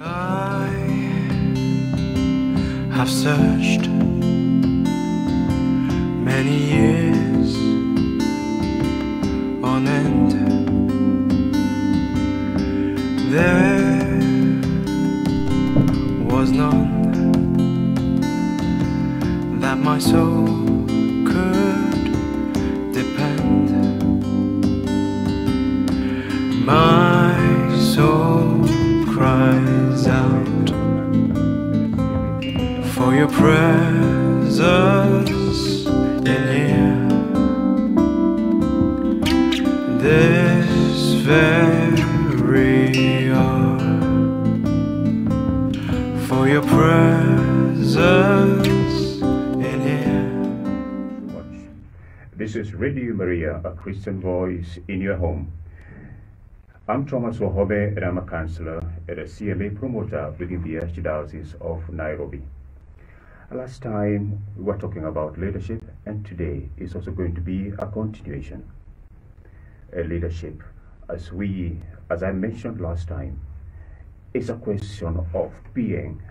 I have searched many years on end. There was none that my soul could depend. My soul cries out for your presence in here. This very hour, for your presence in here. This is Radio Maria, a Christian voice in your home. I'm Thomas Wahome, and I'm a counselor at a CMA promoter within the Archdiocese of Nairobi. Last time we were talking about leadership, and today is also going to be a continuation. Leadership, as I mentioned last time, is a question of being,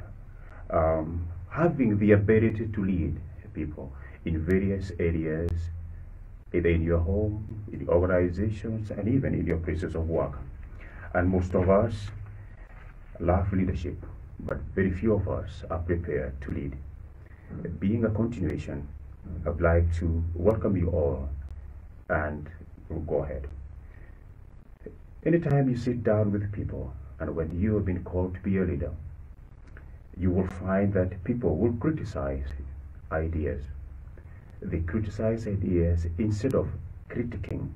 having the ability to lead people in various areas, either in your home, in the organizations, and even in your places of work. And most of us love leadership, but very few of us are prepared to lead. Being a continuation, I'd like to welcome you all, and we'll go ahead. Anytime you sit down with people, and when you have been called to be a leader, you will find that people will criticize ideas. They criticize ideas instead of critiquing.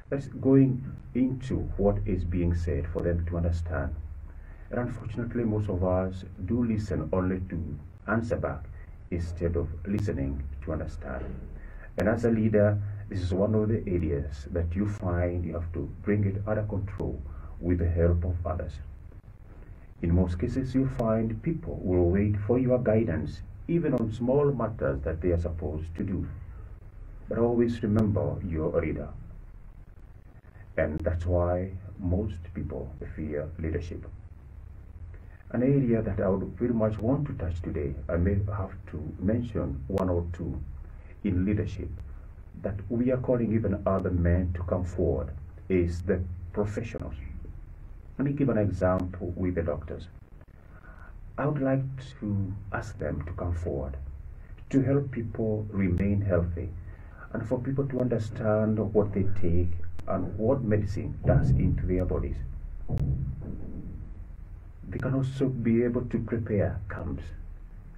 That's going into what is being said for them to understand. And unfortunately, most of us do listen only to answer back instead of listening to understand. And as a leader, this is one of the areas that you find you have to bring it under control with the help of others. In most cases, you find people will wait for your guidance, even on small matters that they are supposed to do. But always remember, you're a leader. And that's why most people fear leadership. An area that I would very much want to touch today, I may have to mention one or two in leadership, that we are calling even other men to come forward, is the professionals. Let me give an example with the doctors. I would like to ask them to come forward to help people remain healthy and for people to understand what they take and what medicine does into their bodies. They can also be able to prepare camps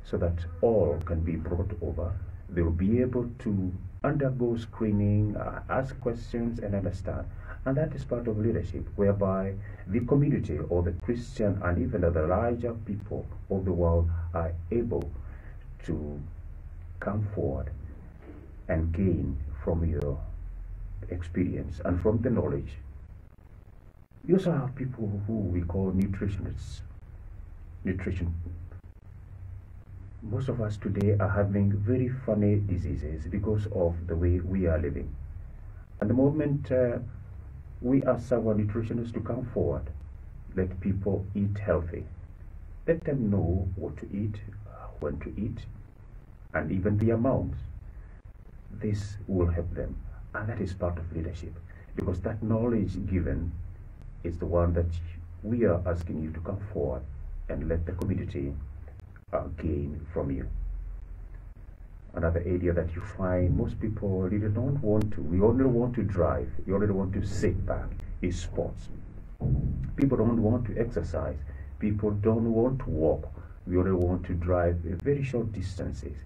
so that all can be brought over. They will be able to undergo screening, ask questions and understand. And that is part of leadership, whereby the community or the Christian and even the larger people of the world are able to come forward and gain from your experience and from the knowledge. We also have people who we call nutritionists. Most of us today are having very funny diseases because of the way we are living. At the moment, we ask our nutritionists to come forward. Let people eat healthy. Let them know what to eat, when to eat, and even the amounts. This will help them. And that is part of leadership, because that knowledge given is the one that we are asking you to come forward and let the community gain from you. Another area that you find most people really don't want to, we only want to drive, we only want to sit back, is sports. People don't want to exercise, people don't want to walk, we only want to drive very short distances,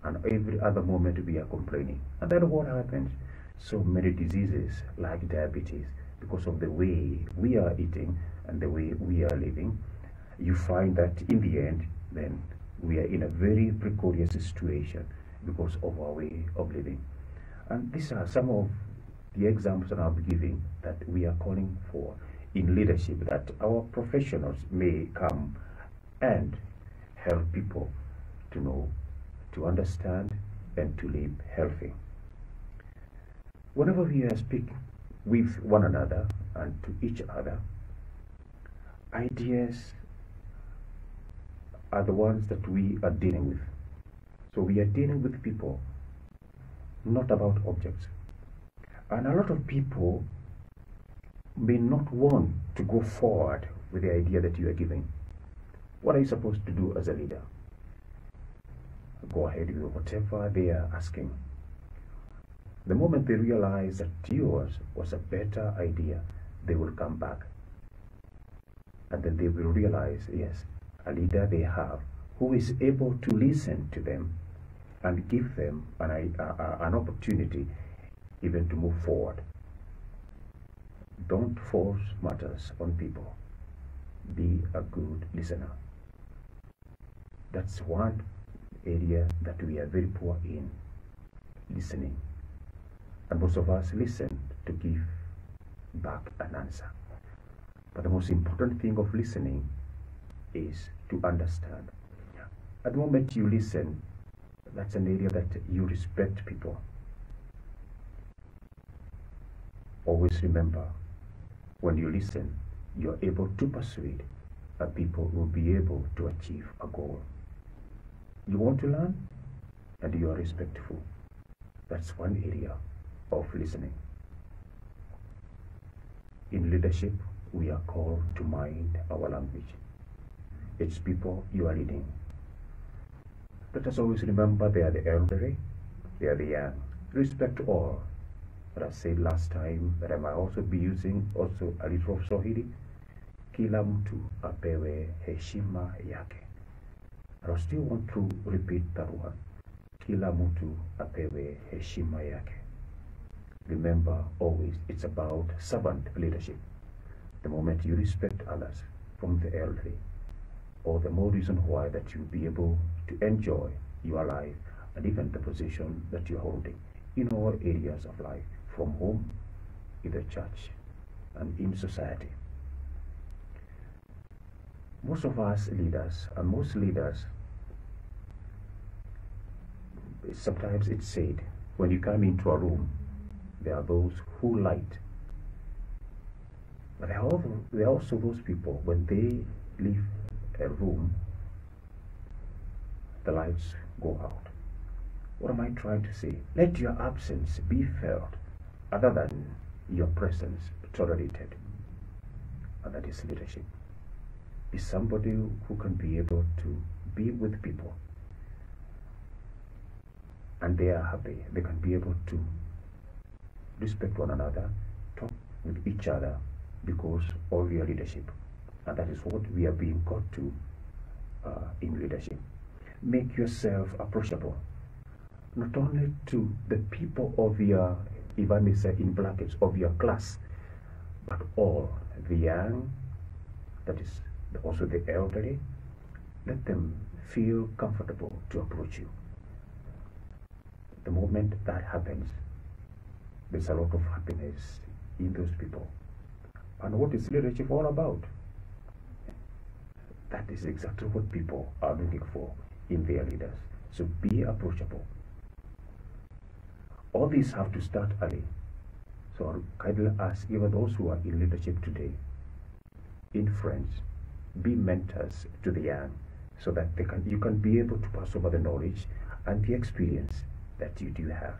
and every other moment we are complaining. And then what happens? So many diseases like diabetes, because of the way we are eating and the way we are living, you find that in the end, then we are in a very precarious situation because of our way of living. And these are some of the examples that I'm giving that we are calling for in leadership, that our professionals may come and help people to know, to understand, and to live healthy. Whenever we are speaking with one another and to each other, ideas are the ones that we are dealing with. So we are dealing with people, not about objects. And a lot of people may not want to go forward with the idea that you are giving. What are you supposed to do as a leader? Go ahead with whatever they are asking. The moment they realize that yours was a better idea, they will come back. And then they will realize, yes, a leader they have who is able to listen to them and give them an opportunity even to move forward. Don't force matters on people. Be a good listener. That's one area that we are very poor in, listening. And most of us listen to give back an answer. But the most important thing of listening is to understand. At the moment you listen, that's an area that you respect people. Always remember, when you listen, you're able to persuade, and people will be able to achieve a goal. You want to learn, and you are respectful. That's one area of listening. In leadership, we are called to mind our language. It's people you are leading. Let us always remember they are the elderly, they are the young. Respect all. But I said last time that I might also be using also a little of Swahili. Kila mtu apewe heshima yake. I still want to repeat that one. Kila mtu apewe heshima yake. Remember always, it's about servant leadership. The moment you respect others, from the elderly, all the more reason why that you'll be able to enjoy your life and even the position that you're holding in all areas of life, from home, in the church, and in society. Most of us leaders, and most leaders, sometimes it's said, when you come into a room, there are those who light. But there are also those people, when they leave a room, the lights go out. What am I trying to say? Let your absence be felt, other than your presence tolerated. And that is leadership. Be somebody who can be able to be with people, and they are happy. They can be able to respect one another, talk with each other, because of your leadership. And that is what we are being called to in leadership. Make yourself approachable, not only to the people of your, if I may say in brackets, of your class, but all the young, that is also the elderly. Let them feel comfortable to approach you. The moment that happens, there's a lot of happiness in those people. And what is leadership all about? That is exactly what people are looking for in their leaders. So be approachable. All these have to start early. So I kindly ask even those who are in leadership today, in friends, be mentors to the young, so that you can be able to pass over the knowledge and the experience that you do have.